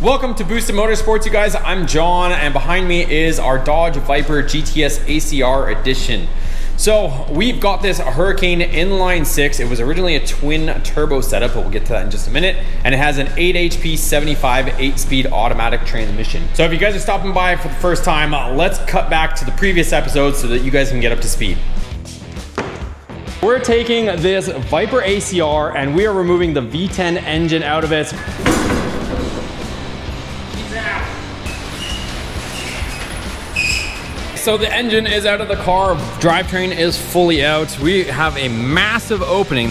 Welcome to Boosted Motorsports, you guys. I'm John, and behind me is our Dodge Viper GTS ACR Edition. So we've got this Hurricane Inline 6. It was originally a twin turbo setup, but we'll get to that in just a minute. And it has an 8 HP 75 8-speed automatic transmission. So if you guys are stopping by for the first time, let's cut back to the previous episode so that you guys can get up to speed. We're taking this Viper ACR and we are removing the V10 engine out of it. So the engine is out of the car, drivetrain is fully out. We have a massive opening.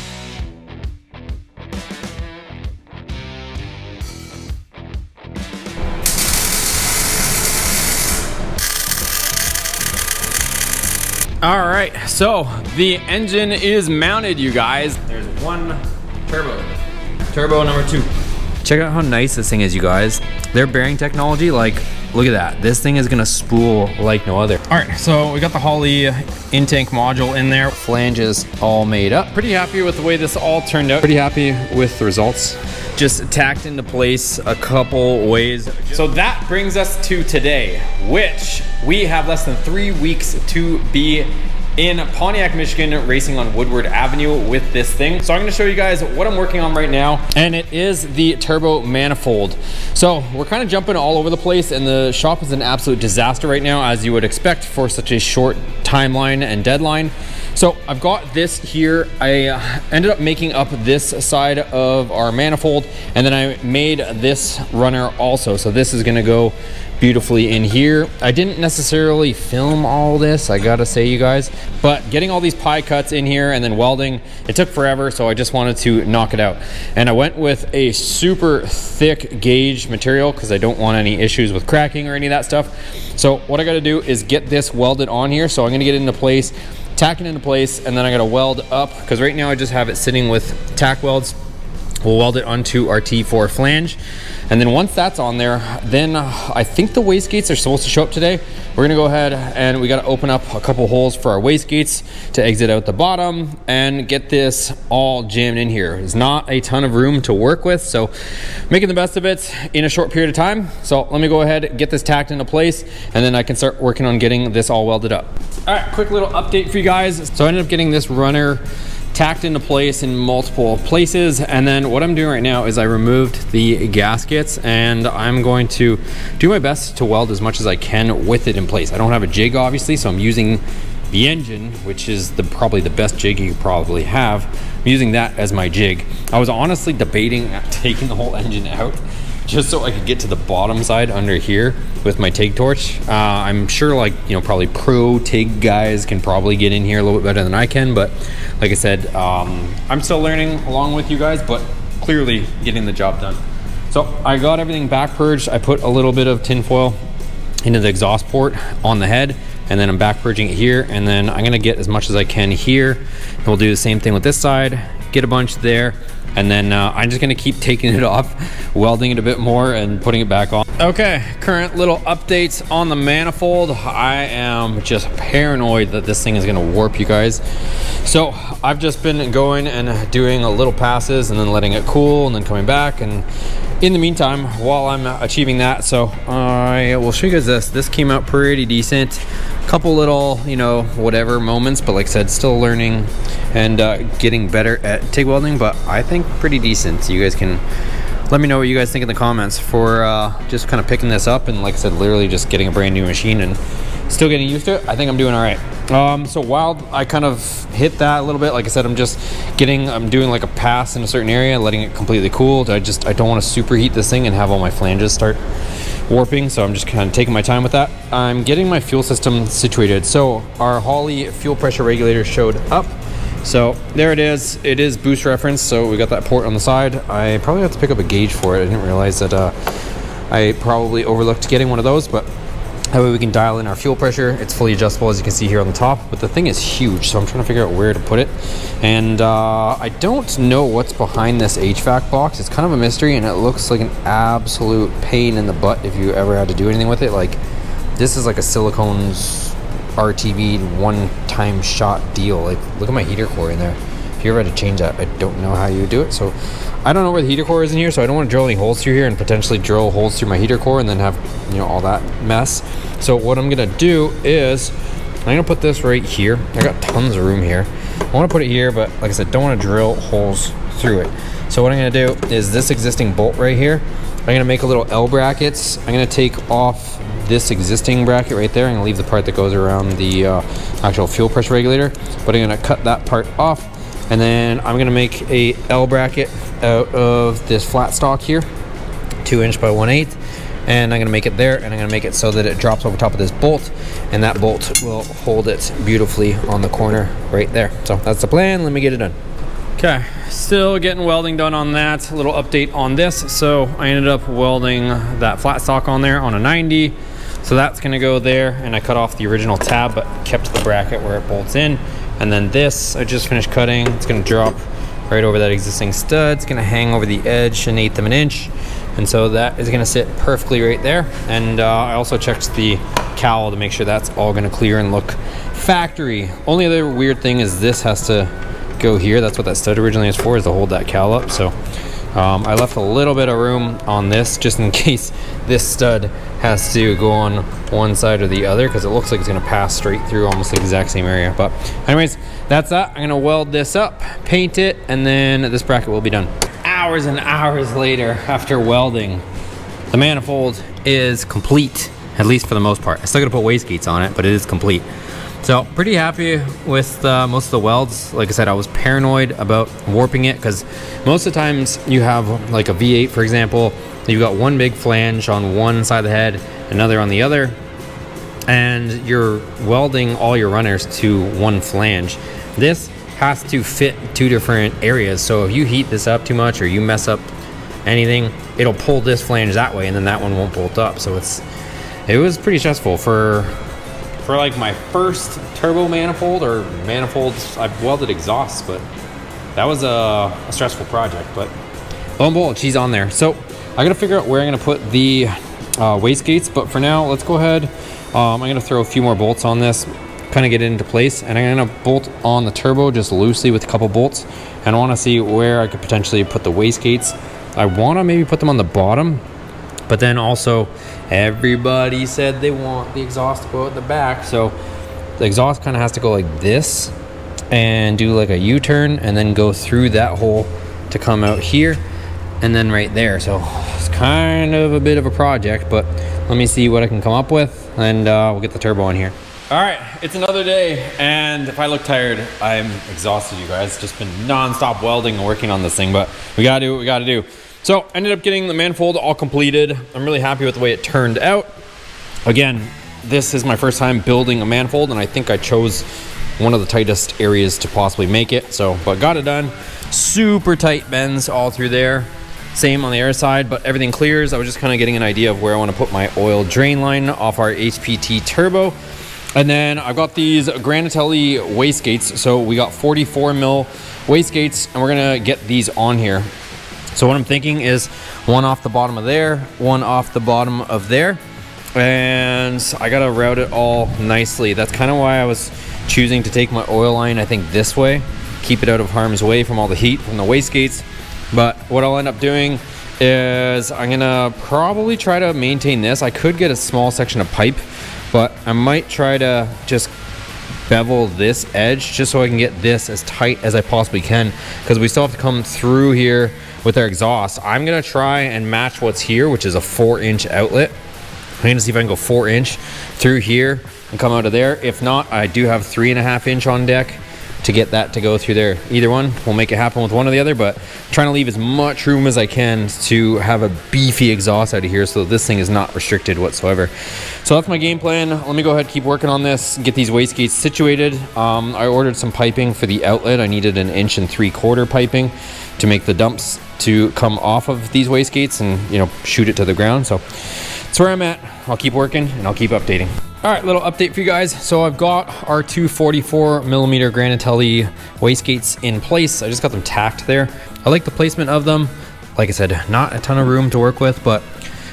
All right, so the engine is mounted, you guys. There's one turbo number 2. Check out how nice this thing is, you guys. Their bearing technology, like, look at that. This thing is gonna spool like no other. All right, so we got the Holley in-tank module in there. Flanges all made up. Pretty happy with the way this all turned out. Pretty happy with the results. Just tacked into place a couple ways. So that brings us to today, which we have less than 3 weeks to be in Pontiac, Michigan, racing on Woodward Avenue with this thing. So I'm gonna show you guys what I'm working on right now, and it is the turbo manifold. So we're kind of jumping all over the place, and the shop is an absolute disaster right now, as you would expect for such a short timeline and deadline. So I've got this here. I ended up making up this side of our manifold, and then I made this runner also. So this is gonna go beautifully in here. I didn't necessarily film all this, I gotta say, you guys, but getting all these pie cuts in here and then welding, it took forever, so I just wanted to knock it out. And I went with a super thick gauge material because I don't want any issues with cracking or any of that stuff. So what I gotta do is get this welded on here. So I'm gonna get it into place, tack it into place, and then I gotta weld up, because right now I just have it sitting with tack welds. We'll weld it onto our T4 flange. And then once that's on there, then I think the wastegates are supposed to show up today. We're gonna go ahead and we gotta open up a couple holes for our wastegates to exit out the bottom and get this all jammed in here. There's not a ton of room to work with, so making the best of it in a short period of time. So let me go ahead, get this tacked into place, and then I can start working on getting this all welded up. All right, quick little update for you guys. So I ended up getting this runner tacked into place in multiple places, and then what I'm doing right now is I removed the gaskets, and I'm going to do my best to weld as much as I can with it in place. I don't have a jig, obviously, so I'm using the engine, which is probably the best jig you probably have. I'm using that as my jig. I was honestly debating taking the whole engine out just so I could get to the bottom side under here with my TIG torch. I'm sure, like, you know, probably pro TIG guys can probably get in here a little bit better than I can, but like I said, I'm still learning along with you guys, but clearly getting the job done. So I got everything back purged. I put a little bit of tin foil into the exhaust port on the head, and then I'm back purging it here, and then I'm gonna get as much as I can here, and we'll do the same thing with this side, get a bunch there, and then I'm just gonna keep taking it off, welding it a bit more, and putting it back on. Okay, current little updates on the manifold. I am just paranoid that this thing is gonna warp, you guys. So I've just been going and doing a little passes and then letting it cool and then coming back, and in the meantime, while I'm achieving that, so I will show you guys this. This came out pretty decent. Couple little, you know, whatever moments, but like I said, still learning and getting better at TIG welding, but I think pretty decent. So you guys can let me know what you guys think in the comments for just kind of picking this up, and like I said, literally just getting a brand new machine and still getting used to it. I think I'm doing all right. So while I kind of hit that a little bit, like I said, I'm doing like a pass in a certain area, letting it completely cool. I don't want to superheat this thing and have all my flanges start warping, so I'm just kind of taking my time with that. I'm getting my fuel system situated. So our Holley fuel pressure regulator showed up. So there it is. It is boost reference, so we got that port on the side. I probably have to pick up a gauge for it. I didn't realize that I probably overlooked getting one of those, but that way we can dial in our fuel pressure. It's fully adjustable, as you can see here on the top, but the thing is huge, so I'm trying to figure out where to put it. And I don't know what's behind this HVAC box. It's kind of a mystery, and it looks like an absolute pain in the butt if you ever had to do anything with it. Like, this is like a silicones RTV one-time shot deal. Like, look at my heater core in there. If you ever had to change that, I don't know how you would do it. So I don't know where the heater core is in here, so I don't want to drill any holes through here and potentially drill holes through my heater core and then have, you know, all that mess. So what I'm gonna do is I'm gonna put this right here. I got tons of room here. I want to put it here, but like I said, don't want to drill holes through it. So what I'm gonna do is this existing bolt right here, I'm gonna make a little L brackets. I'm gonna take off this existing bracket right there. I'm gonna leave the part that goes around the actual fuel pressure regulator, but I'm gonna cut that part off. And then I'm gonna make a L bracket out of this flat stock here, 2 inch by 1/8. And I'm gonna make it there, and I'm gonna make it so that it drops over top of this bolt, and that bolt will hold it beautifully on the corner right there. So that's the plan. Let me get it done. Okay, still getting welding done on that. A little update on this. So I ended up welding that flat stock on there on a 90. So that's gonna go there, and I cut off the original tab, but kept the bracket where it bolts in. And then this, I just finished cutting. It's gonna drop right over that existing stud. It's gonna hang over the edge 1/8 of an inch. And so that is gonna sit perfectly right there. And I also checked the cowl to make sure that's all gonna clear and look factory. Only other weird thing is this has to go here. That's what that stud originally is for, is to hold that cowl up. So I left a little bit of room on this just in case this stud has to go on one side or the other, because it looks like it's gonna pass straight through almost the exact same area. But anyways, that's that. I'm gonna weld this up, paint it, and then this bracket will be done. Hours and hours later, after welding, the manifold is complete, at least for the most part. I still gotta put wastegates on it, but it is complete. So pretty happy with most of the welds. Like I said, I was paranoid about warping it, because most of the times you have like a V8, for example, you've got one big flange on one side of the head, another on the other, and you're welding all your runners to one flange. This has to fit 2 different areas. So if you heat this up too much or you mess up anything, it'll pull this flange that way, and then that one won't bolt up. So it was pretty stressful for like my first turbo manifold, or manifolds. I've welded exhausts, but that was a stressful project. But lo and behold, she's on there. So I gotta figure out where I'm gonna put the wastegates, but for now, let's go ahead. I'm gonna throw a few more bolts on this, kind of get it into place, and I'm gonna bolt on the turbo just loosely with a couple bolts, and I want to see where I could potentially put the wastegates. I want to maybe put them on the bottom, but then also everybody said they want the exhaust to go at the back, so the exhaust kind of has to go like this and do like a U-turn and then go through that hole to come out here and then right there. So it's kind of a bit of a project, but let me see what I can come up with, and we'll get the turbo on here. All right, it's another day, and if I look tired, I'm exhausted, you guys. Just been non-stop welding and working on this thing, but we gotta do what we gotta do. So I ended up getting the manifold all completed. I'm really happy with the way it turned out. Again, this is my first time building a manifold, and I think I chose one of the tightest areas to possibly make it. So, but got it done. Super tight bends all through there. Same on the air side, but everything clears. I was just kind of getting an idea of where I want to put my oil drain line off our HPT turbo. And then I've got these Granatelli wastegates. So we got 44 mil wastegates, and we're gonna get these on here. So what I'm thinking is one off the bottom of there, one off the bottom of there, and I gotta route it all nicely. That's kind of why I was choosing to take my oil line, I think, this way, keep it out of harm's way from all the heat from the wastegates. But what I'll end up doing is I'm gonna probably try to maintain this. I could get a small section of pipe, but I might try to just bevel this edge just so I can get this as tight as I possibly can, because we still have to come through here with our exhaust. I'm gonna try and match what's here, which is a 4-inch outlet. I'm gonna see if I can go 4-inch through here and come out of there. If not, I do have 3.5-inch on deck to get that to go through there. Either one, we'll make it happen with one or the other, but I'm trying to leave as much room as I can to have a beefy exhaust out of here so this thing is not restricted whatsoever. So that's my game plan. Let me go ahead, keep working on this, get these wastegates situated. I ordered some piping for the outlet. I needed an 1 3/4 piping to make the dumps to come off of these wastegates and, you know, shoot it to the ground. So that's where I'm at. I'll keep working and I'll keep updating. All right, little update for you guys. So I've got our 2 44 millimeter Granatelli wastegates in place. I just got them tacked there. I like the placement of them. Like I said, not a ton of room to work with, but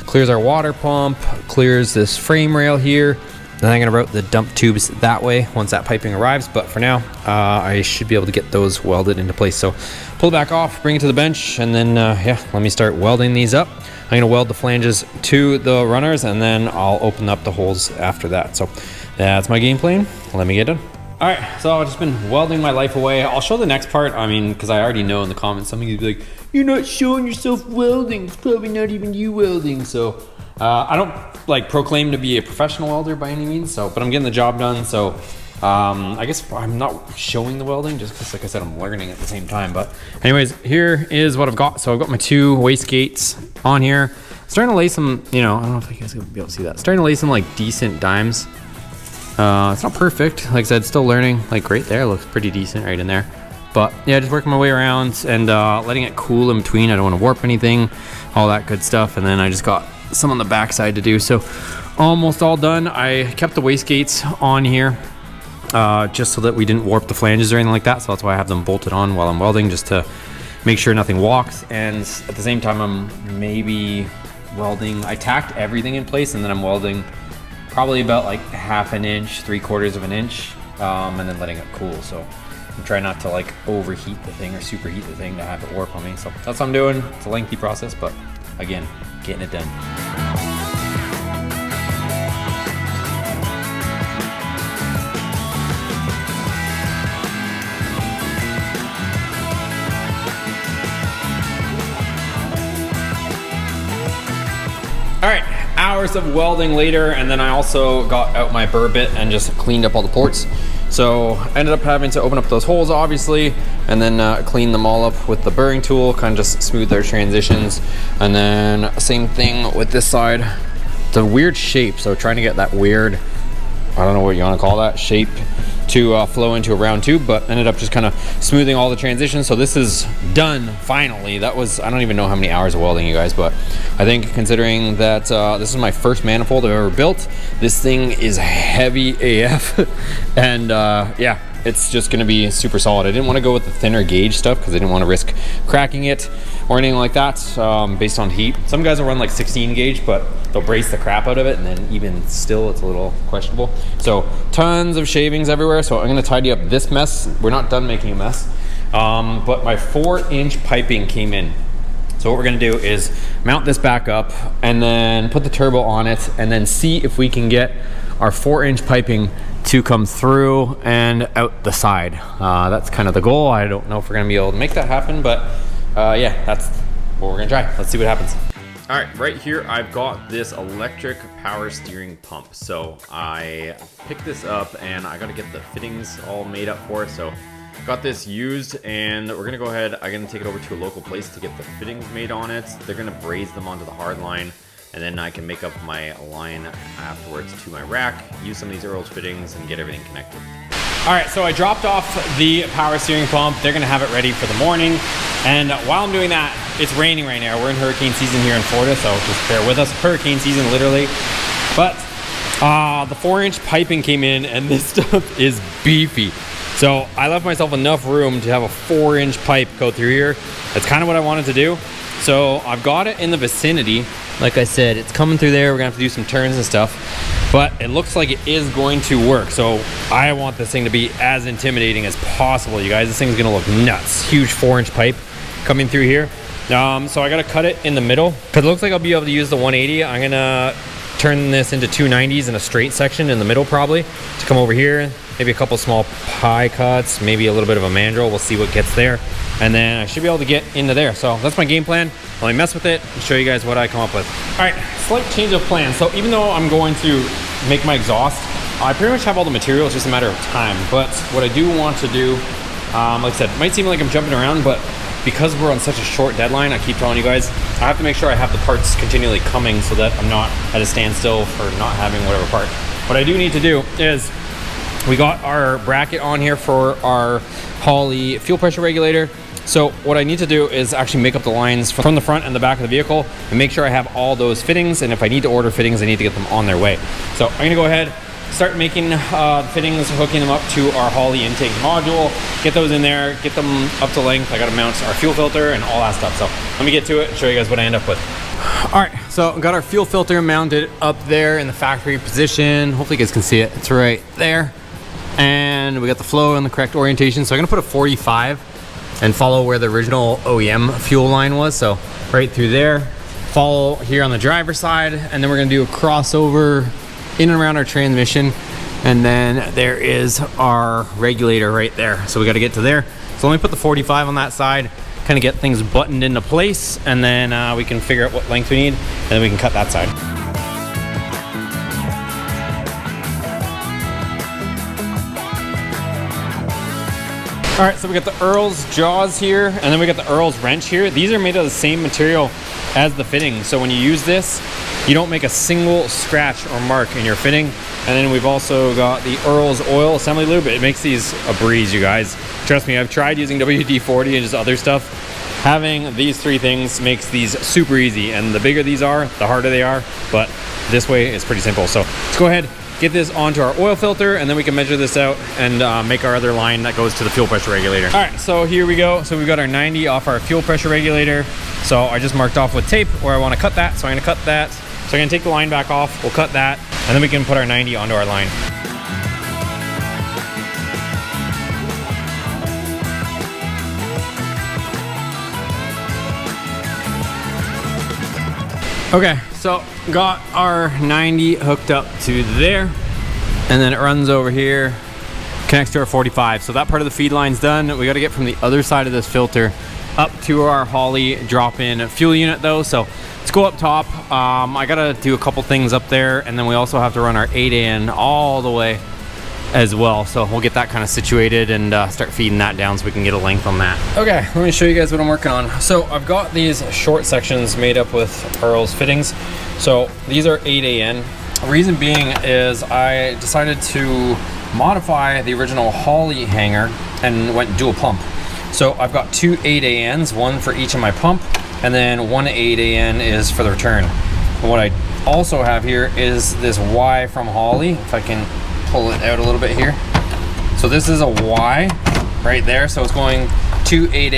clears our water pump, clears this frame rail here, Then I'm gonna route the dump tubes that way once that piping arrives. But for now, I should be able to get those welded into place. So pull it back off, bring it to the bench, and then yeah, let me start welding these up. I'm gonna weld the flanges to the runners, and then I'll open up the holes after that. So that's my game plan. Let me get done. All right, so I've just been welding my life away. I'll show the next part. I mean, because I already know in the comments, somebody will be like, you're not showing yourself welding. It's probably not even you welding. So I don't like proclaim to be a professional welder by any means. So, but I'm getting the job done. So I guess I'm not showing the welding just because, like I said, I'm learning at the same time. But anyways, here is what I've got. So I've got my 2 wastegates on here. Starting to lay some, you know, I don't know if you guys will be able to see that. Starting to lay some like decent dimes. It's not perfect, like I said, still learning. Like right there, looks pretty decent right in there. But yeah, just working my way around and letting it cool in between. I don't want to warp anything, all that good stuff. And then I just got some on the backside to do. So almost all done. I kept the wastegates on here just so that we didn't warp the flanges or anything like that. So that's why I have them bolted on while I'm welding, just to make sure nothing walks. And at the same time, I'm maybe welding. I tacked everything in place, and then I'm welding probably about like 1/2 inch, 3/4 inch, and then letting it cool. So I'm trying not to like overheat the thing or superheat the thing to have it warp on me. So that's what I'm doing. It's a lengthy process, but again, getting it done. All right, hours of welding later, and then I also got out my burr bit and just cleaned up all the ports. So I ended up having to open up those holes, obviously, and then clean them all up with the burring tool, kind of just smooth their transitions. And then same thing with this side. It's a weird shape, so trying to get that weird, I don't know what you want to call that, shape to flow into a round tube, but ended up just kind of smoothing all the transitions. So this is done finally. That was, I don't even know how many hours of welding, you guys, but I think considering that this is my first manifold I've ever built, this thing is heavy AF. And yeah, it's just gonna be super solid. I didn't want to go with the thinner gauge stuff because I didn't want to risk cracking it or anything like that based on heat. Some guys will run like 16 gauge, but they'll brace the crap out of it, and then even still it's a little questionable. So tons of shavings everywhere. So I'm gonna tidy up this mess. We're not done making a mess, but my 4-inch piping came in. So what we're gonna do is mount this back up and then put the turbo on it, and then see if we can get our 4-inch piping to come through and out the side. That's kind of the goal. I don't know if we're gonna be able to make that happen, but yeah, that's what we're gonna try. Let's see what happens. All right, right here I've got this electric power steering pump. So I picked this up and I gotta get the fittings all made up for it. So got this used, and we're gonna go ahead, I'm gonna take it over to a local place to get the fittings made on it. They're gonna braze them onto the hard line, and then I can make up my line afterwards to my rack, use some of these Earl's fittings, and get everything connected. All right, so I dropped off the power steering pump. They're gonna have it ready for the morning. And while I'm doing that, it's raining right now. We're in hurricane season here in Florida, so just bear with us. Hurricane season, literally. But the 4-inch piping came in, and this stuff is beefy. So I left myself enough room to have a 4-inch pipe go through here. That's kind of what I wanted to do. So I've got it in the vicinity. Like I said, it's coming through there. We're gonna have to do some turns and stuff, but it looks like it is going to work. So I want this thing to be as intimidating as possible, you guys. This thing's gonna look nuts. Huge 4-inch pipe coming through here. So I gotta cut it in the middle, because it looks like I'll be able to use the 180. I'm gonna turn this into 290s in a straight section in the middle, probably, to come over here. Maybe a couple small pie cuts, maybe a little bit of a mandrel. We'll see what gets there. And then I should be able to get into there. So that's my game plan. Let me mess with it and show you guys what I come up with. All right, slight change of plan. So even though I'm going to make my exhaust, I pretty much have all the material. It's just a matter of time. But what I do want to do, like I said, it might seem like I'm jumping around, but because we're on such a short deadline, I keep telling you guys, I have to make sure I have the parts continually coming so that I'm not at a standstill for not having whatever part. What I do need to do is, we got our bracket on here for our Holley fuel pressure regulator. So what I need to do is actually make up the lines from the front and the back of the vehicle and make sure I have all those fittings. And if I need to order fittings, I need to get them on their way. So I'm gonna go ahead, start making fittings, hooking them up to our Holley intake module, get those in there, get them up to length. I gotta mount our fuel filter and all that stuff. So let me get to it and show you guys what I end up with. All right, so got our fuel filter mounted up there in the factory position. Hopefully you guys can see it. It's right there. And we got the flow in the correct orientation. So I'm gonna put a 45 and follow where the original OEM fuel line was. So right through there, follow here on the driver's side, and then we're gonna do a crossover in and around our transmission. And then there is our regulator right there. So we gotta get to there. So let me put the 45 on that side, kind of get things buttoned into place, and then we can figure out what length we need, and then we can cut that side. All right, so we got the Earl's jaws here, and then we got the Earl's wrench here. These are made of the same material as the fitting. So when you use this, you don't make a single scratch or mark in your fitting. And then we've also got the Earl's oil assembly lube. It makes these a breeze, you guys. Trust me, I've tried using WD-40 and just other stuff. Having these three things makes these super easy. And the bigger these are, the harder they are. But this way, it's pretty simple. So let's go ahead, get this onto our oil filter, and then we can measure this out and make our other line that goes to the fuel pressure regulator. All right, so here we go. So we've got our 90 off our fuel pressure regulator. So I just marked off with tape where I want to cut that. So I'm gonna cut that. So I'm gonna take the line back off, we'll cut that, and then we can put our 90 onto our line. Okay, so got our 90 hooked up to there, and then it runs over here, connects to our 45. So that part of the feed line's done. We got to get from the other side of this filter up to our Holley drop-in fuel unit though. So let's go up top. I gotta do a couple things up there, and then we also have to run our 8 all the way as well. So we'll get that kind of situated and start feeding that down so we can get a length on that. Okay, let me show you guys what I'm working on. So I've got these short sections made up with Earl's fittings. So these are 8 The reason being is I decided to modify the original Holley hanger and went dual pump. So I've got two 8 one for each of my pump, and then one 8 is for the return. And what I also have here is this Y from Holley, if I can pull it out a little bit here. So this is a Y right there, so it's going two 8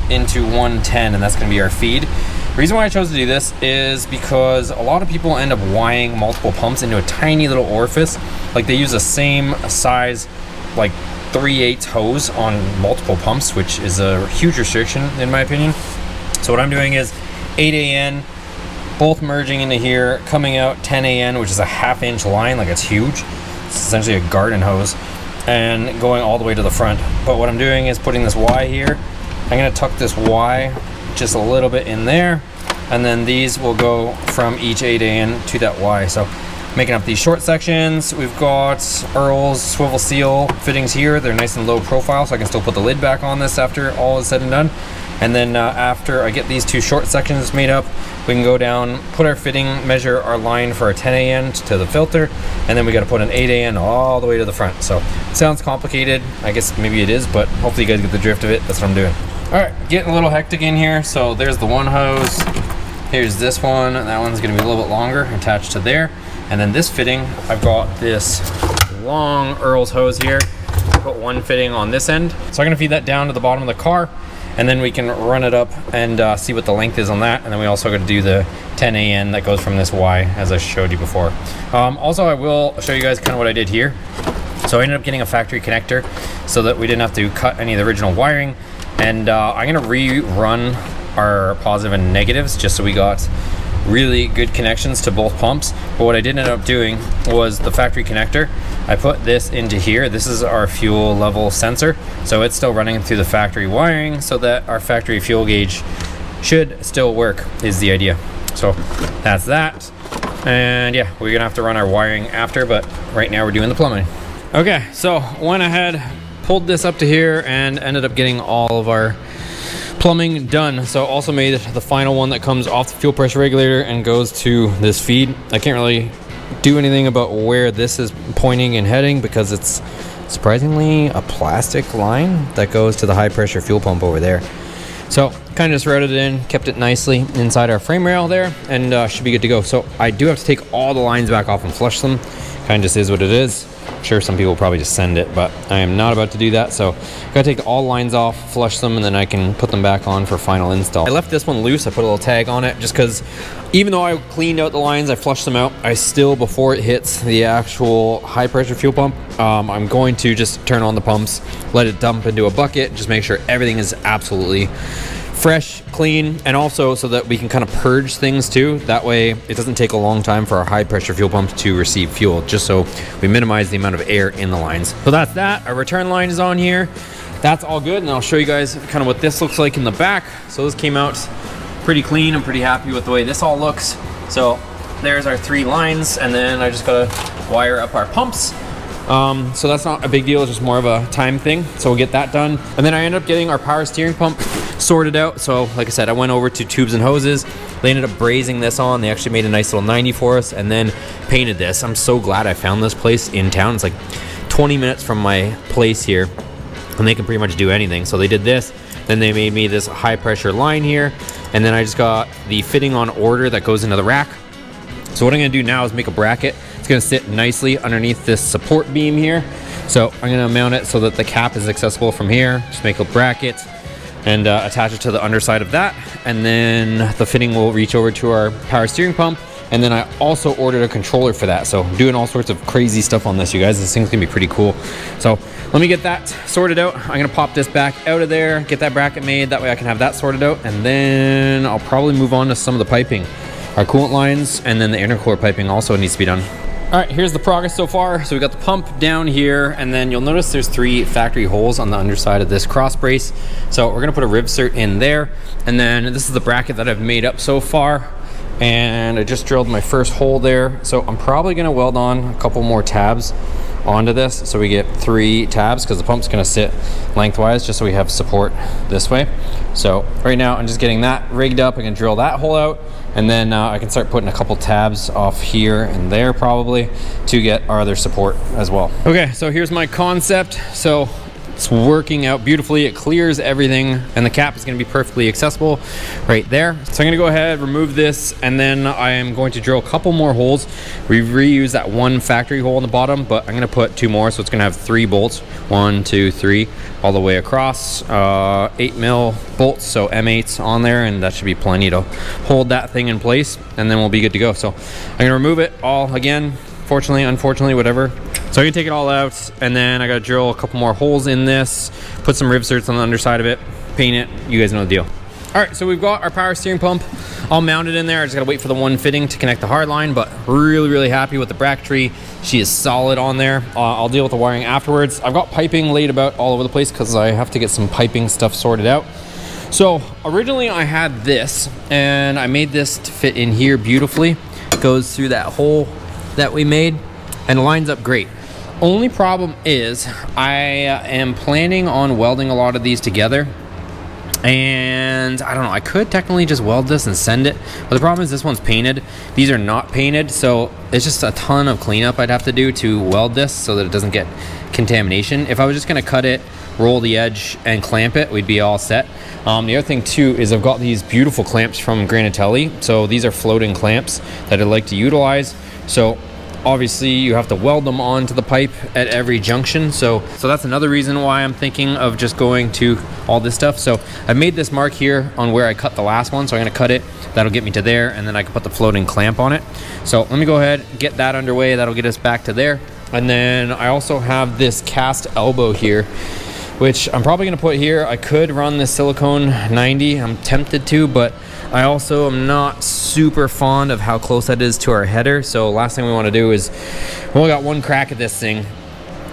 into one 10, and that's gonna be our feed. The reason why I chose to do this is because a lot of people end up wiring multiple pumps into a tiny little orifice. Like they use the same size, like 3/8 hose on multiple pumps, which is a huge restriction in my opinion. So what I'm doing is 8 both merging into here, coming out 10 which is a 1/2 inch line, like it's huge. It's essentially a garden hose, and going all the way to the front. But what I'm doing is putting this Y here. I'm gonna tuck this Y just a little bit in there, and then these will go from each 8 to that Y. So making up these short sections, we've got Earl's swivel seal fittings here. They're nice and low profile, so I can still put the lid back on this after all is said and done. And then after I get these two short sections made up, we can go down, put our fitting, measure our line for our 10 to the filter, and then we got to put an 8 all the way to the front. So it sounds complicated. I guess maybe it is, but hopefully you guys get the drift of it. That's what I'm doing. All right, getting a little hectic in here. So there's the one hose. Here's this one. That one's gonna be a little bit longer, attached to there. And then this fitting, I've got this long Earl's hose here. Put one fitting on this end. So I'm gonna feed that down to the bottom of the car, and then we can run it up and see what the length is on that. And then we also got to do the 10 that goes from this Y, as I showed you before. Also, I will show you guys kind of what I did here. So I ended up getting a factory connector so that we didn't have to cut any of the original wiring. And I'm gonna rerun our positive and negatives just so we got really good connections to both pumps. But what I did end up doing was the factory connector. I put this into here. This is our fuel level sensor. So it's still running through the factory wiring so that our factory fuel gauge should still work, is the idea. So that's that. And yeah, we're gonna have to run our wiring after, but right now we're doing the plumbing. Okay, so went ahead, pulled this up to here, and ended up getting all of our plumbing done. So also made the final one that comes off the fuel pressure regulator and goes to this feed. I can't really do anything about where this is pointing and heading because it's surprisingly a plastic line that goes to the high pressure fuel pump over there. So kind of just routed it in, kept it nicely inside our frame rail there, and should be good to go. So I do have to take all the lines back off and flush them. Kind of just is what it is. I'm sure some people will probably just send it, but I am not about to do that. So gotta take all lines off, flush them, and then I can put them back on for final install. I left this one loose. I put a little tag on it just because even though I cleaned out the lines, I flushed them out, I still, before it hits the actual high pressure fuel pump, I'm going to just turn on the pumps, let it dump into a bucket, just make sure everything is absolutely fresh, clean, and also so that we can kind of purge things too. That way it doesn't take a long time for our high pressure fuel pumps to receive fuel, just so we minimize the amount of air in the lines. So that's that. Our return line is on here. That's all good, and I'll show you guys kind of what this looks like in the back. So this came out pretty clean. I'm pretty happy with the way this all looks. So there's our 3 lines, and then I just gotta wire up our pumps. So that's not a big deal, it's just more of a time thing. So we'll get that done. And then I ended up getting our power steering pump sorted out. So like I said, I went over to Tubes and Hoses. They ended up brazing this on. They actually made a nice little 90 for us and then painted this. I'm so glad I found this place in town. It's like 20 minutes from my place here, and they can pretty much do anything. So they did this, then they made me this high pressure line here, and then I just got the fitting on order that goes into the rack. So what I'm gonna do now is make a bracket. It's gonna sit nicely underneath this support beam here. So I'm gonna mount it so that the cap is accessible from here. Just make a bracket and attach it to the underside of that. And then the fitting will reach over to our power steering pump. And then I also ordered a controller for that. So I'm doing all sorts of crazy stuff on this, you guys. This thing's gonna be pretty cool. So let me get that sorted out. I'm gonna pop this back out of there, get that bracket made. That way I can have that sorted out. And then I'll probably move on to some of the piping. Our coolant lines, and then the intercooler piping also needs to be done. All right, here's the progress so far. So we got the pump down here, and then you'll notice there's 3 factory holes on the underside of this cross brace. So we're gonna put a rib cert in there, and then this is the bracket that I've made up so far. And I just drilled my first hole there. So I'm probably gonna weld on a couple more tabs onto this, so we get 3 tabs, because the pump's gonna sit lengthwise just so we have support this way. So right now I'm just getting that rigged up. I can drill that hole out, and then I can start putting a couple tabs off here and there probably to get our other support as well. Okay, so here's my concept. So it's working out beautifully. It clears everything, and the cap is going to be perfectly accessible right there. So I'm going to go ahead, remove this, and then I am going to drill a couple more holes. We've reused that 1 factory hole in the bottom, but I'm going to put 2 more, so it's going to have 3 bolts, 1, 2, 3, all the way across. 8mm bolts, so M8s on there, and that should be plenty to hold that thing in place, and then we'll be good to go. So I'm going to remove it all again, fortunately, unfortunately, whatever. So I'm gonna take it all out, and then I gotta drill a couple more holes in this, put some rib certs on the underside of it, paint it. You guys know the deal. All right, so we've got our power steering pump all mounted in there. I just gotta wait for the 1 fitting to connect the hard line, but really happy with the bracketry. She is solid on there. I'll deal with the wiring afterwards. I've got piping laid about all over the place because I have to get some piping stuff sorted out. So originally I had this, and I made this to fit in here beautifully. It goes through that hole that we made and lines up great. Only problem is I am planning on welding a lot of these together, and I don't know, I could technically just weld this and send it, but the problem is this one's painted. These are not painted, so it's just a ton of cleanup I'd have to do to weld this so that it doesn't get contamination. If I was just gonna cut it, roll the edge, and clamp it, we'd be all set. The other thing too is I've got these beautiful clamps from Granatelli. So these are floating clamps that I like to utilize. So obviously you have to weld them onto the pipe at every junction. So that's another reason why I'm thinking of just going to all this stuff. So I made this mark here on where I cut the last one. So I'm gonna cut it, that'll get me to there, and then I can put the floating clamp on it. So let me go ahead, get that underway. That'll get us back to there. And then I also have this cast elbow here, which I'm probably gonna put here. I could run the silicone 90, I'm tempted to, but I also am not super fond of how close that is to our header. So last thing we wanna do is, we only got 1 crack at this thing.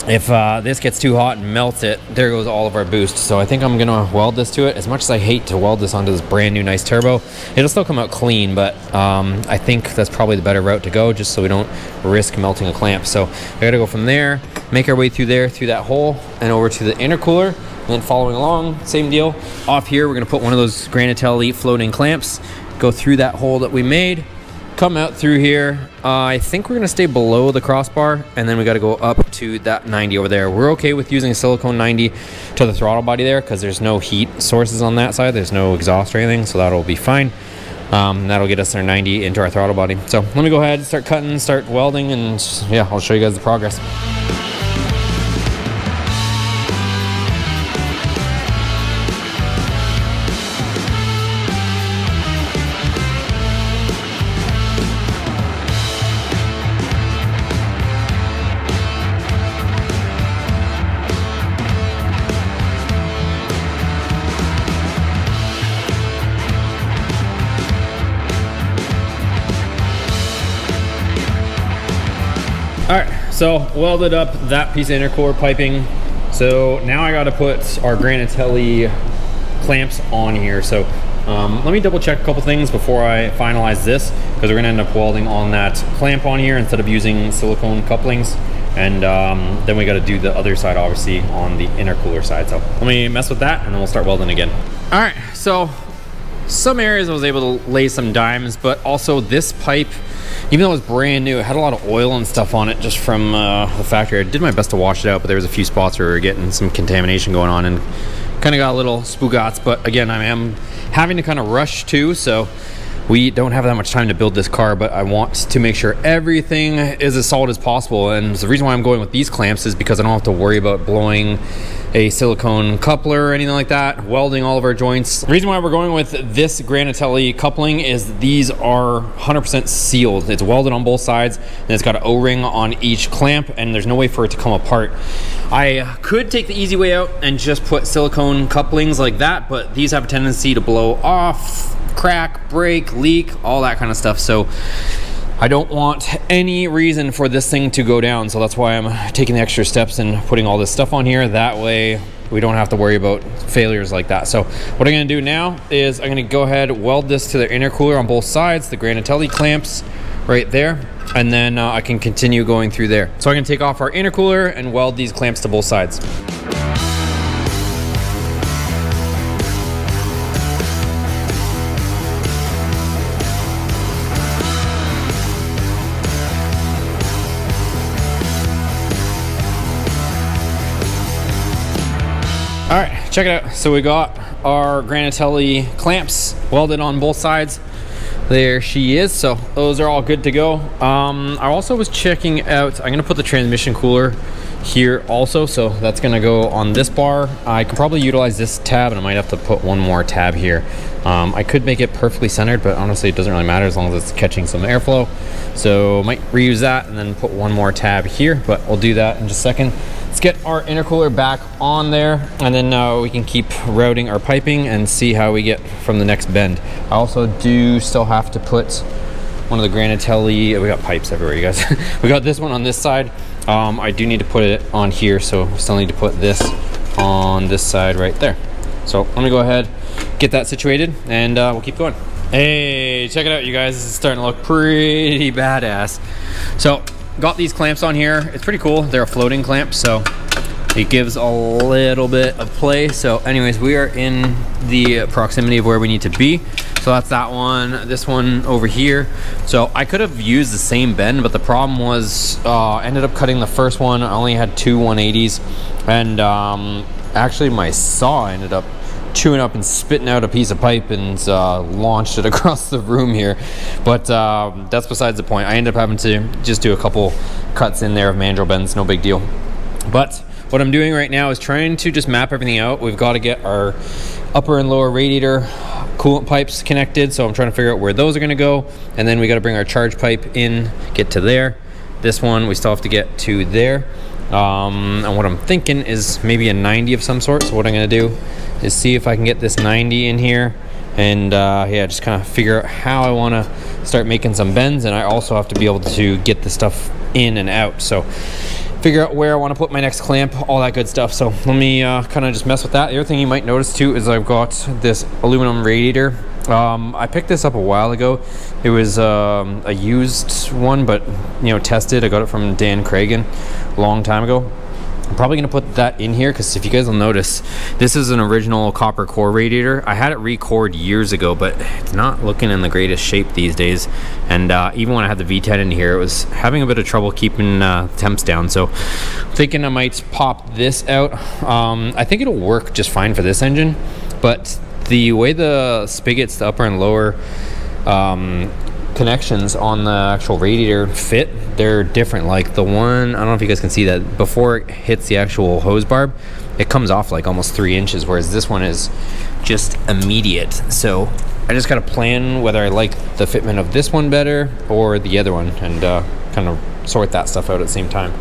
If this gets too hot and melts it, there goes all of our boost. So I think I'm gonna weld this to it. As much as I hate to weld this onto this brand new nice turbo, it'll still come out clean, but I think that's probably the better route to go, just so we don't risk melting a clamp. So I gotta go from there, make our way through there, through that hole, and over to the intercooler. And then following along, same deal. Off here, we're gonna put one of those Granatelli floating clamps, go through that hole that we made, come out through here. I think we're gonna stay below the crossbar, and then we gotta go up to that 90 over there. We're okay with using a silicone 90 to the throttle body there, because there's no heat sources on that side. There's no exhaust or anything, so that'll be fine. That'll get us our 90 into our throttle body. So let me go ahead, start cutting, start welding, and yeah, I'll show you guys the progress. All right, so welded up that piece of intercooler piping. So now I got to put our Granatelli clamps on here. So let me double check a couple things before I finalize this, because we're gonna end up welding on that clamp on here instead of using silicone couplings. And then we got to do the other side, obviously, on the intercooler side. So let me mess with that and then we'll start welding again. All right, so some areas I was able to lay some dimes, but also this pipe, even though it was brand new, it had a lot of oil and stuff on it just from the factory. I did my best to wash it out, but there was a few spots where we were getting some contamination going on and kind of got a little spoogats. But again, I am having to kind of rush too, so we don't have that much time to build this car, but I want to make sure everything is as solid as possible. And the reason why I'm going with these clamps is because I don't have to worry about blowing a silicone coupler or anything like that, welding all of our joints. The reason why we're going with this Granatelli coupling is these are 100% sealed. It's welded on both sides, and it's got an O-ring on each clamp, and there's no way for it to come apart. I could take the easy way out and just put silicone couplings like that, but these have a tendency to blow off, crack, break, leak, all that kind of stuff. So I don't want any reason for this thing to go down. So that's why I'm taking the extra steps and putting all this stuff on here. That way we don't have to worry about failures like that. So what I'm gonna do now is I'm gonna go ahead, weld this to the intercooler on both sides, the Granatelli clamps right there, and then I can continue going through there. So I'm gonna take off our intercooler and weld these clamps to both sides. All right, check it out. So we got our Granatelli clamps welded on both sides. There she is. So those are all good to go. I also was checking out, I'm gonna put the transmission cooler here also. So that's gonna go on this bar. I could probably utilize this tab, and I might have to put one more tab here. I could make it perfectly centered, but honestly it doesn't really matter as long as it's catching some airflow. So might reuse that and then put one more tab here, but we'll do that in just a second. Let's get our intercooler back on there, and then we can keep routing our piping and see how we get from the next bend. I also do still have to put one of the Granatelli, we got pipes everywhere, you guys. We got this one on this side. I do need to put it on here, so we still need to put this on this side right there. So let me go ahead, get that situated, and we'll keep going. Hey, check it out, you guys. This is starting to look pretty badass. So got these clamps on here. It's pretty cool. They're a floating clamp, so it gives a little bit of play. So anyways, we are in the proximity of where we need to be. So that's that one, this one over here. So I could have used the same bend, but the problem was ended up cutting the first one. I only had two 180s, and actually my saw ended up chewing up and spitting out a piece of pipe and launched it across the room here. But that's besides the point. I ended up having to just do a couple cuts in there of mandrel bends, no big deal. But what I'm doing right now is trying to just map everything out. We've got to get our upper and lower radiator coolant pipes connected, so I'm trying to figure out where those are going to go, and then we got to bring our charge pipe in, get to there. This one we still have to get to there. And what I'm thinking is maybe a 90 of some sort. So what I'm going to do is see if I can get this 90 in here, and yeah, just kind of figure out how I want to start making some bends. And I also have to be able to get the stuff in and out, so figure out where I want to put my next clamp, all that good stuff. So let me kind of just mess with that. The other thing you might notice too is I've got this aluminum radiator. I picked this up a while ago. It was a used one, but you know, tested. I got it from Dan Cragen a long time ago. I'm probably gonna put that in here because if you guys will notice, this is an original copper core radiator. I had it re-cored years ago, but it's not looking in the greatest shape these days. And even when I had the V10 in here, it was having a bit of trouble keeping temps down. So I'm thinking I might pop this out. I think it'll work just fine for this engine, but the way the spigots, the upper and lower connections on the actual radiator fit, they're different. Like the one, I don't know if you guys can see that, before it hits the actual hose barb, it comes off like almost 3 inches, whereas this one is just immediate. So I just gotta plan whether I like the fitment of this one better or the other one, and kind of sort that stuff out at the same time.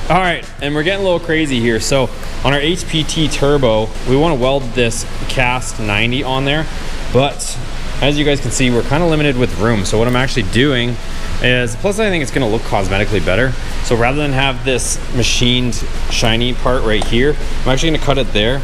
All right, and we're getting a little crazy here. So on our HPT turbo, we want to weld this cast 90 on there, but as you guys can see, we're kind of limited with room. So what I'm actually doing is, plus I think it's going to look cosmetically better. So rather than have this machined shiny part right here, I'm actually going to cut it there,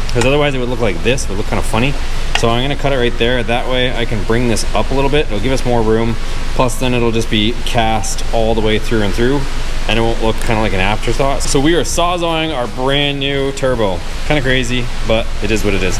because otherwise it would look like this. It would look kind of funny. So I'm going to cut it right there. That way I can bring this up a little bit. It'll give us more room. Plus then it'll just be cast all the way through and through, and it won't look kind of like an afterthought. So we are sawzawing our brand new turbo. Kind of crazy, but it is what it is.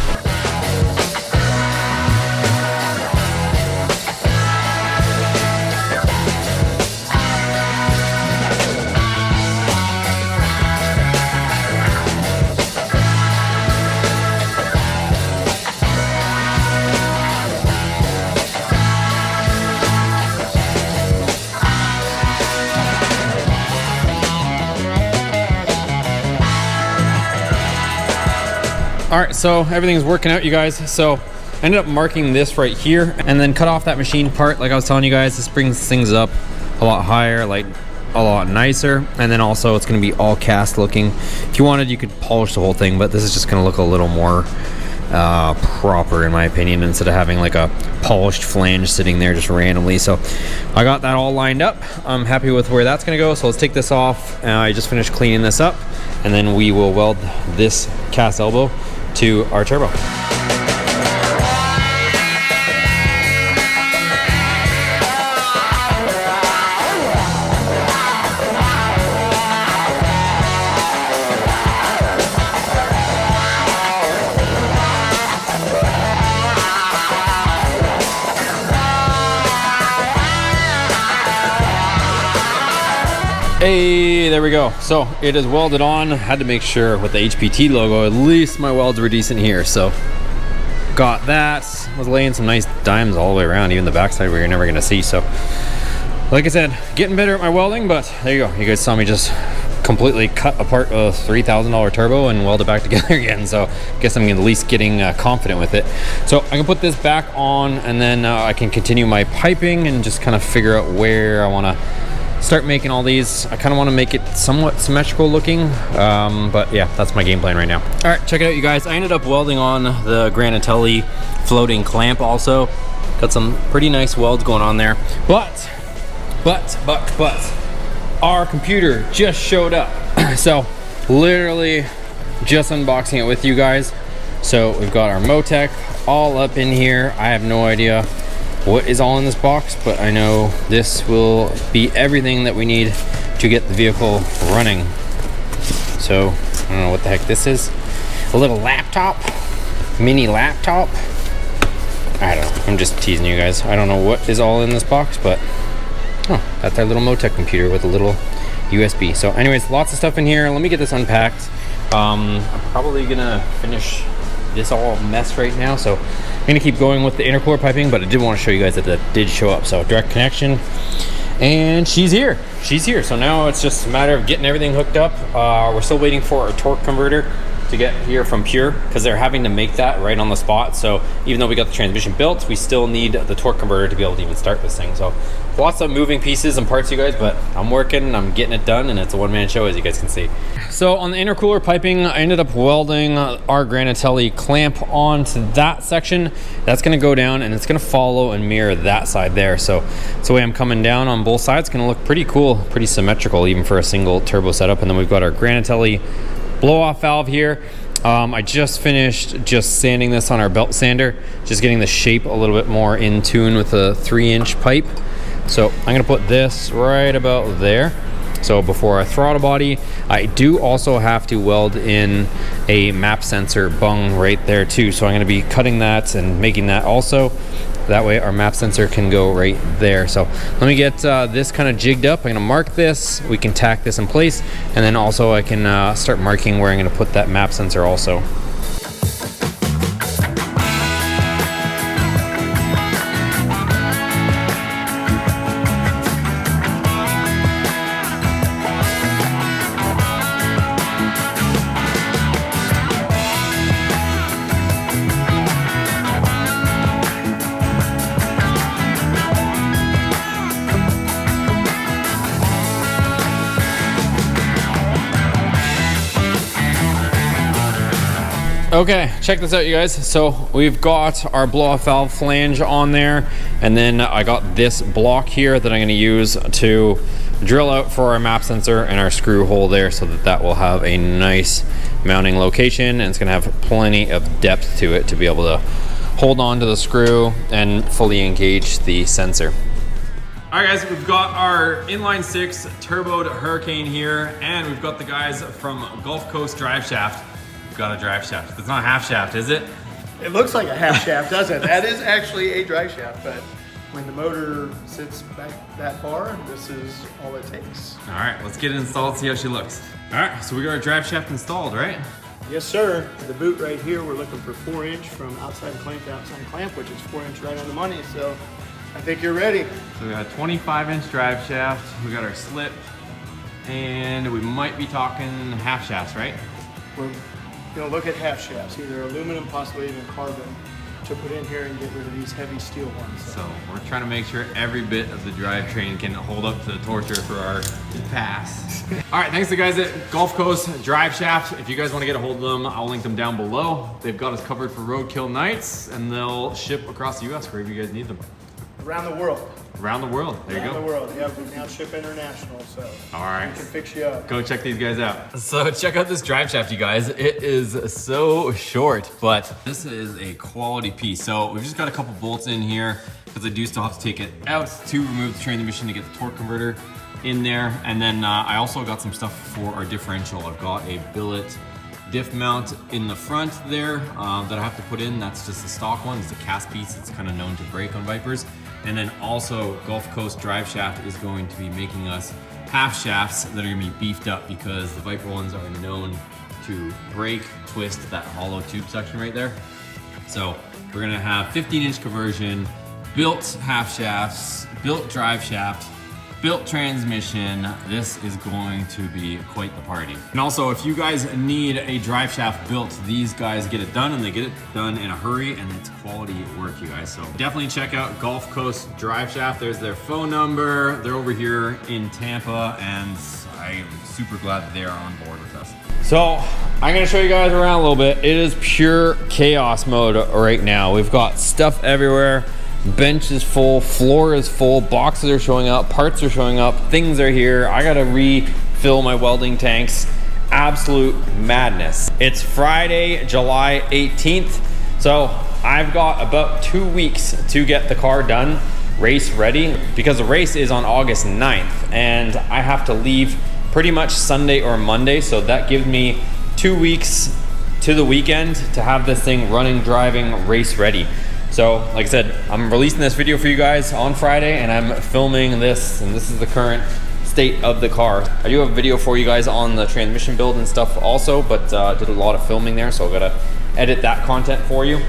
All right, so everything's working out, you guys. So I ended up marking this right here and then cut off that machine part. Like I was telling you guys, this brings things up a lot higher, like a lot nicer. And then also it's gonna be all cast looking. If you wanted, you could polish the whole thing, but this is just gonna look a little more proper in my opinion, instead of having like a polished flange sitting there just randomly. So I got that all lined up. I'm happy with where that's gonna go. So let's take this off. I just finished cleaning this up, and then we will weld this cast elbow to our turbo. Hey, there we go. So it is welded on. Had to make sure with the HPT logo, at least my welds were decent here. So got that. Was laying some nice dimes all the way around, even the backside where you're never gonna see. So like I said, getting better at my welding, but there you go. You guys saw me just completely cut apart a $3,000 turbo and weld it back together again. So I guess I'm at least getting confident with it. So I can put this back on, and then I can continue my piping and just kind of figure out where I wanna start making all these. I kind of want to make it somewhat symmetrical looking, but yeah, that's my game plan right now. All right, check it out, you guys. I ended up welding on the Granatelli floating clamp also. Got some pretty nice welds going on there, but our computer just showed up. So literally just unboxing it with you guys. So we've got our Motec all up in here. I have no idea what is all in this box, but I know this will be everything that we need to get the vehicle running. So I don't know what the heck this is. A little laptop, mini laptop. I don't know, I'm just teasing you guys. I don't know what is all in this box, but oh, that's our little Motec computer with a little USB. So anyways, lots of stuff in here. Let me get this unpacked. I'm probably gonna finish this all mess right now, so I'm gonna keep going with the intercooler piping, but I did want to show you guys that that did show up. So direct connection, and she's here. So now it's just a matter of getting everything hooked up. We're still waiting for our torque converter to get here from Pure, because they're having to make that right on the spot. So even though we got the transmission built, we still need the torque converter to be able to even start this thing. So lots of moving pieces and parts, you guys, but I'm working, I'm getting it done, and it's a one-man show, as you guys can see. So on the intercooler piping, I ended up welding our Granatelli clamp onto that section. That's gonna go down, and it's gonna follow and mirror that side there. So it's the way I'm coming down on both sides. It's gonna look pretty cool, pretty symmetrical, even for a single turbo setup. And then we've got our Granatelli blow-off valve here. I just finished sanding this on our belt sander, just getting the shape a little bit more in tune with a 3-inch pipe. So I'm gonna put this right about there. So before our throttle body, I do also have to weld in a map sensor bung right there too. So I'm gonna be cutting that and making that also. That way our map sensor can go right there. So let me get this kind of jigged up. I'm gonna mark this, we can tack this in place, and then also I can start marking where I'm gonna put that map sensor also. Okay, check this out, you guys. So we've got our blow-off valve flange on there, and then I got this block here that I'm going to use to drill out for our map sensor and our screw hole there, so that that will have a nice mounting location, and it's going to have plenty of depth to it to be able to hold on to the screw and fully engage the sensor. All right, guys, we've got our inline 6 turboed Hurricane here, and we've got the guys from Gulf Coast Drive Shaft. We've got a drive shaft. It's not a half shaft, is it? It looks like a half shaft, doesn't it? That is actually a drive shaft, but when the motor sits back that far, this is all it takes. All right, let's get it installed, see how she looks. All right, so we got our drive shaft installed, right? Yes, sir. The boot right here, we're looking for 4-inch from outside clamp to outside clamp, which is 4-inch right on the money, so I think you're ready. So we got a 25-inch drive shaft, we got our slip, and we might be talking half shafts, right? We're gonna look at half shafts, either aluminum, possibly even carbon, to put in here and get rid of these heavy steel ones. So we're trying to make sure every bit of the drivetrain can hold up to the torture for our pass. All right, thanks to the guys at Gulf Coast Drive Shaft. If you guys want to get a hold of them, I'll link them down below. They've got us covered for roadkill nights, and they'll ship across the US wherever you guys need them. Around the world. Around the world, there you go. Around the world, yeah, we now ship international, so all right, we can fix you up. Go check these guys out. So check out this drive shaft, you guys. It is so short, but this is a quality piece. So we've just got a couple bolts in here because I do still have to take it out to remove the transmission to get the torque converter in there. And then I also got some stuff for our differential. I've got a billet diff mount in the front there that I have to put in. That's just a stock one. It's a cast piece. It's kind of known to break on Vipers. And then also Gulf Coast Drive Shaft is going to be making us half shafts that are gonna be beefed up because the Viper ones are known to break, twist that hollow tube section right there. So we're gonna have 15-inch conversion, built half shafts, built drive shaft, built transmission. This is going to be quite the party. And also, if you guys need a drive shaft built, these guys get it done, and they get it done in a hurry, and it's quality work, you guys. So definitely check out Gulf Coast Drive Shaft. There's their phone number. They're over here in Tampa, and I'm super glad that they are on board with us. So I'm gonna show you guys around a little bit. It is pure chaos mode right now. We've got stuff everywhere. Bench is full, floor is full, boxes are showing up, parts are showing up, things are here. I gotta refill my welding tanks. Absolute madness. It's Friday, July 18th. So I've got about 2 weeks to get the car done, race ready, because the race is on August 9th and I have to leave pretty much Sunday or Monday. So that gives me 2 weeks to the weekend to have this thing running, driving, race ready. So, like I said, I'm releasing this video for you guys on Friday, and I'm filming this, and this is the current state of the car. I do have a video for you guys on the transmission build and stuff also, but did a lot of filming there, so I gotta edit that content for you.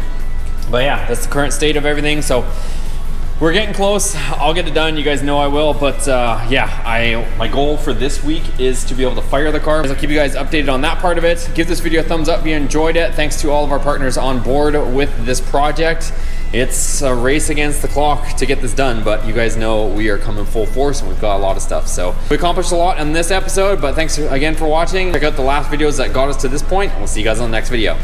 But yeah, that's the current state of everything. So we're getting close. I'll get it done. You guys know I will. But yeah, my goal for this week is to be able to fire the car. I'll keep you guys updated on that part of it. Give this video a thumbs up if you enjoyed it. Thanks to all of our partners on board with this project. It's a race against the clock to get this done, but you guys know we are coming full force and we've got a lot of stuff. So we accomplished a lot in this episode, but thanks again for watching. Check out the last videos that got us to this point. We'll see you guys on the next video.